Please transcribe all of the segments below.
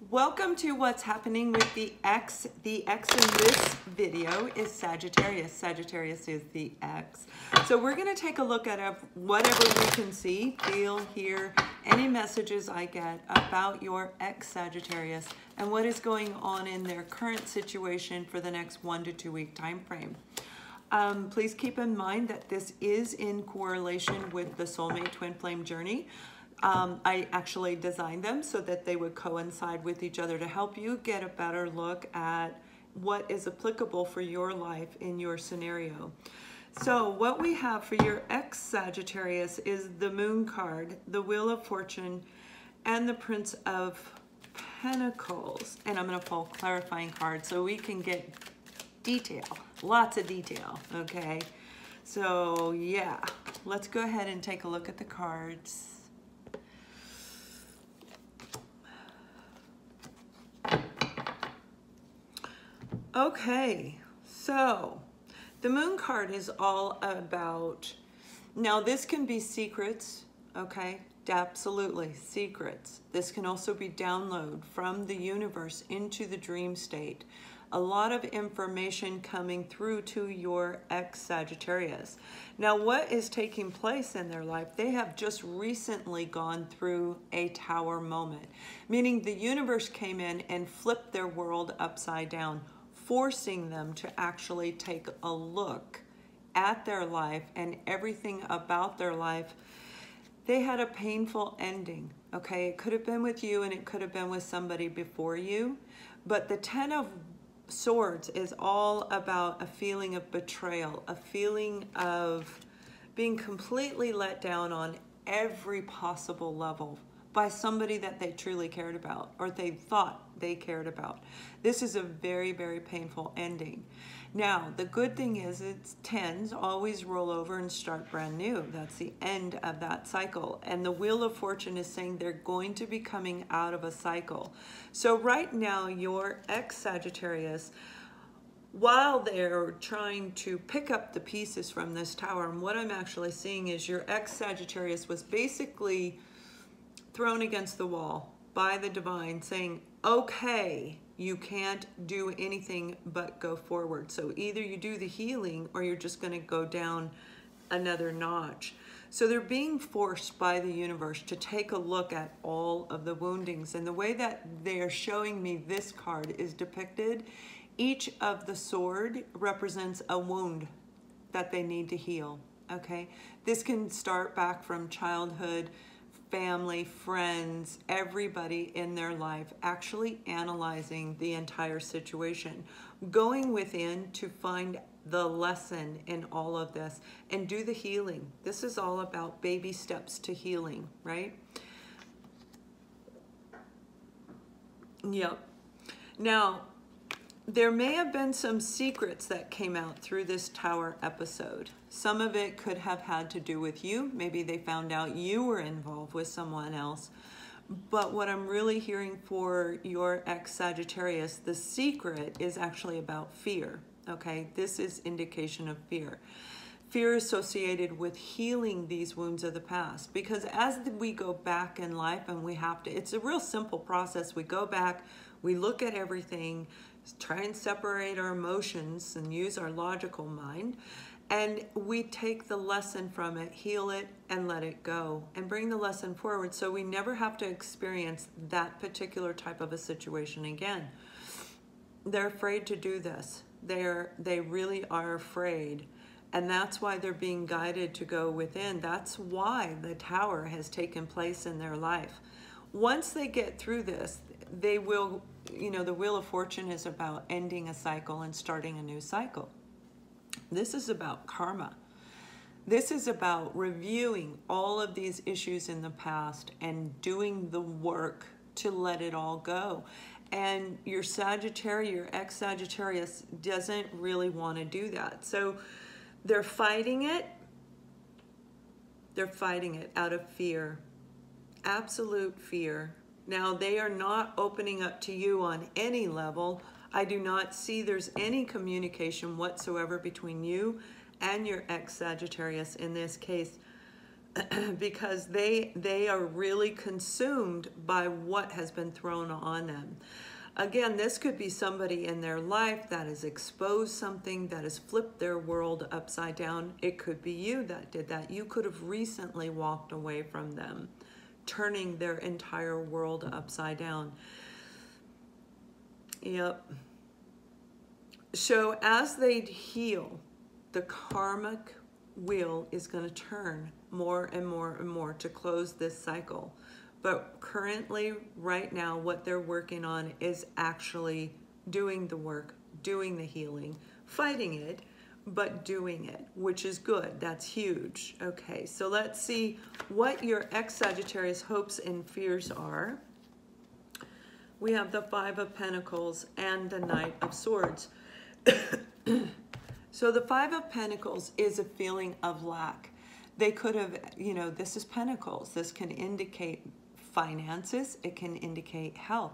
Welcome to what's happening with the X. The X in this video is Sagittarius. Sagittarius is the X. So we're going to take a look at whatever we can see, feel, hear, any messages I get about your X Sagittarius and what is going on in their current situation for the next 1 to 2 week time frame. Please keep in mind that this is in correlation with the soulmate twin flame journey. I actually designed them so that they would coincide with each other to help you get a better look at what is applicable for your life in your scenario. So what we have for your X Sagittarius is the Moon card, the Wheel of Fortune, and the Prince of Pentacles. And I'm going to pull clarifying cards so we can get detail, lots of detail, okay? So yeah, let's go ahead and take a look at the cards. Okay, so the Moon card is all about, now this can be secrets, okay? Absolutely, secrets. This can also be download from the universe into the dream state. A lot of information coming through to your X Sagittarius. Now, what is taking place in their life? They have just recently gone through a tower moment, meaning the universe came in and flipped their world upside down, forcing them to actually take a look at their life and everything about their life. They had a painful ending, okay? It could have been with you and it could have been with somebody before you, but the Ten of Swords is all about a feeling of betrayal, a feeling of being completely let down on every possible level by somebody that they truly cared about or they thought they cared about. This is a very, very painful ending. Now, the good thing is it's tens always roll over and start brand new. That's the end of that cycle. And the Wheel of Fortune is saying they're going to be coming out of a cycle. So right now, your X Sagittarius, while they're trying to pick up the pieces from this tower, and what I'm actually seeing is your X Sagittarius was basically thrown against the wall by the divine saying, okay, you can't do anything but go forward. So either you do the healing or you're just going to go down another notch. So they're being forced by the universe to take a look at all of the woundings. And the way that they're showing me this card is depicted. Each of the sword represents a wound that they need to heal. Okay, this can start back from childhood, family, friends, everybody in their life, actually analyzing the entire situation, going within to find the lesson in all of this and do the healing. This is all about baby steps to healing, right? Yep. Now, there may have been some secrets that came out through this tower episode. Some of it could have had to do with you. Maybe they found out you were involved with someone else. But what I'm really hearing for your X Sagittarius, the secret is actually about fear, okay? This is indication of fear. Fear associated with healing these wounds of the past. Because as we go back in life and we have to, it's a real simple process. We go back, we look at everything, try and separate our emotions and use our logical mind, and we take the lesson from it, heal it, and let it go, and bring the lesson forward so we never have to experience that particular type of a situation again. They're afraid to do this. They really are afraid, and that's why they're being guided to go within. That's why the tower has taken place in their life. Once they get through this, they will, you know, the Wheel of Fortune is about ending a cycle and starting a new cycle. This is about karma. This is about reviewing all of these issues in the past and doing the work to let it all go. And your Sagittarius, your X Sagittarius doesn't really want to do that. So they're fighting it. They're fighting it out of fear, absolute fear. Now, they are not opening up to you on any level. I do not see there's any communication whatsoever between you and your X Sagittarius in this case. because they are really consumed by what has been thrown on them. Again, this could be somebody in their life that has exposed something that has flipped their world upside down. It could be you that did that. You could have recently walked away from them, turning their entire world upside down. Yep. So as they heal, the karmic wheel is going to turn more and more and more to close this cycle. But currently, right now, what they're working on is actually doing the work, doing the healing, fighting it, but doing it, which is good. That's huge. Okay, so let's see what your ex-Sagittarius hopes and fears are. We have the Five of Pentacles and the Knight of Swords. So the Five of Pentacles is a feeling of lack. They could have, you know, this is Pentacles. This can indicate finances. It can indicate health.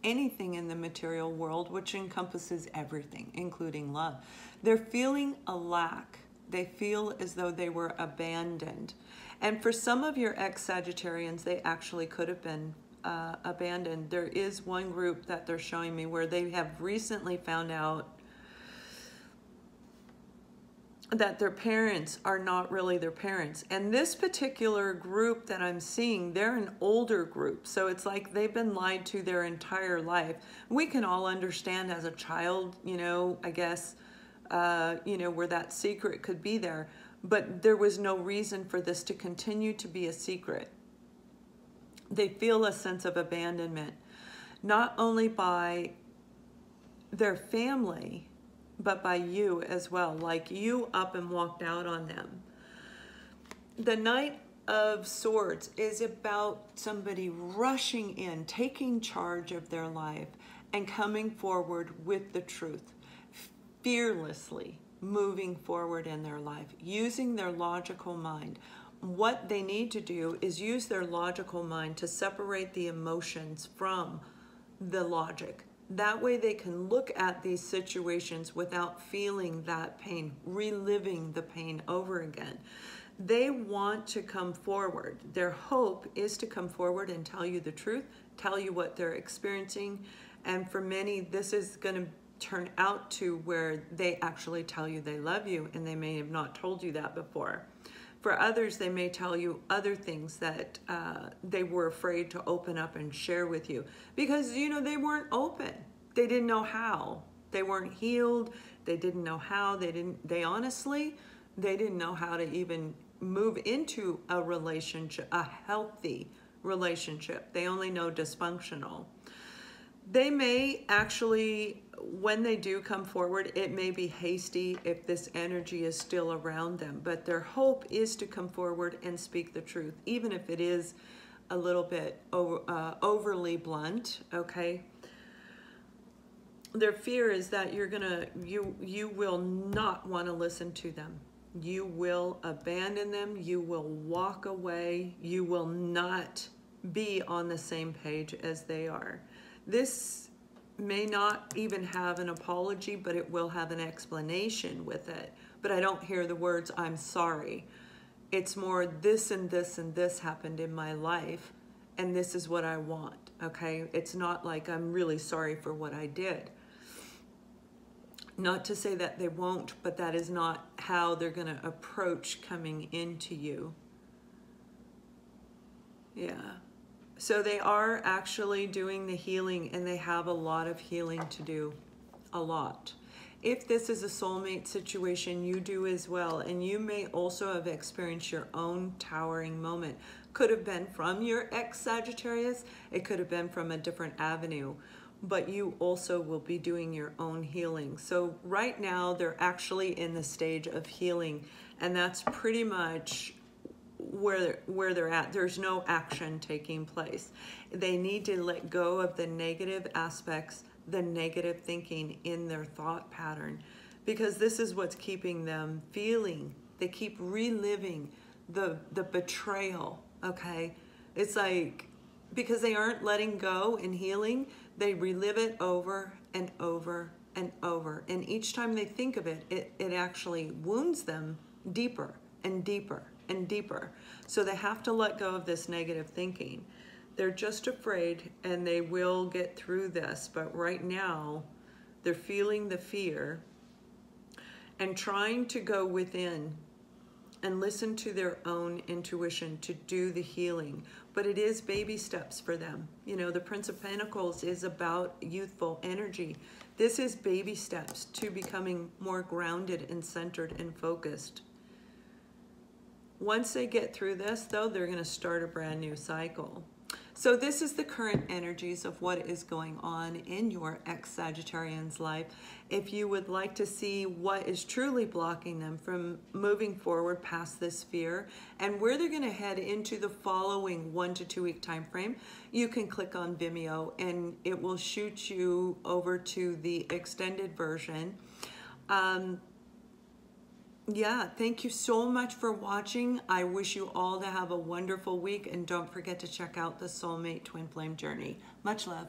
Anything in the material world, which encompasses everything, including love. They're feeling a lack. They feel as though they were abandoned. And for some of your ex-Sagittarians, they actually could have been abandoned. There is one group that they're showing me where they have recently found out that their parents are not really their parents. And this particular group that I'm seeing, they're an older group. So it's like they've been lied to their entire life. We can all understand as a child, you know, I guess, you know, where that secret could be there. But there was no reason for this to continue to be a secret. They feel a sense of abandonment, not only by their family, but by you as well. Like you up and walked out on them. The Knight of Swords is about somebody rushing in, taking charge of their life and coming forward with the truth, fearlessly moving forward in their life, using their logical mind. What they need to do is use their logical mind to separate the emotions from the logic. That way they can look at these situations without feeling that pain, reliving the pain over again. They want to come forward. Their hope is to come forward and tell you the truth, tell you what they're experiencing. And for many, this is going to turn out to where they actually tell you they love you, and they may have not told you that before. For others, they may tell you other things that they were afraid to open up and share with you because, you know, they weren't open. They didn't know how. They weren't healed. They didn't know how. They honestly didn't know how to even move into a relationship, a healthy relationship. They only know dysfunctional. They may actually, when they do come forward, it may be hasty if this energy is still around them, but their hope is to come forward and speak the truth, even if it is a little bit overly blunt, okay? Their fear is that you will not want to listen to them. You will abandon them. You will walk away. You will not be on the same page as they are. This may not even have an apology, but it will have an explanation with it. But I don't hear the words, I'm sorry. It's more this and this and this happened in my life, and this is what I want, okay? It's not like I'm really sorry for what I did. Not to say that they won't, but that is not how they're going to approach coming into you. Yeah. So they are actually doing the healing, and they have a lot of healing to do, a lot. If this is a soulmate situation, you do as well, and you may also have experienced your own towering moment. Could have been from your ex-Sagittarius, it could have been from a different avenue, but you also will be doing your own healing. So right now, they're actually in the stage of healing, and that's pretty much where they're at. There's no action taking place. They need to let go of the negative aspects, the negative thinking in their thought pattern, because this is what's keeping them feeling. They keep reliving the betrayal, okay? It's like, because they aren't letting go and healing, they relive it over and over and over. And each time they think of it, it actually wounds them deeper and deeper and deeper. So they have to let go of this negative thinking. They're just afraid, and they will get through this, but right now they're feeling the fear and trying to go within and listen to their own intuition to do the healing. But it is baby steps for them. You know, the Prince of Pentacles is about youthful energy. This is baby steps to becoming more grounded and centered and focused. Once they get through this, though, they're going to start a brand new cycle. So this is the current energies of what is going on in your ex-Sagittarian's life. If you would like to see what is truly blocking them from moving forward past this fear and where they're going to head into the following 1 to 2 week time frame, you can click on Vimeo and it will shoot you over to the extended version. Yeah, thank you so much for watching. I wish you all to have a wonderful week, and don't forget to check out the Soulmate Twin Flame Journey. Much love.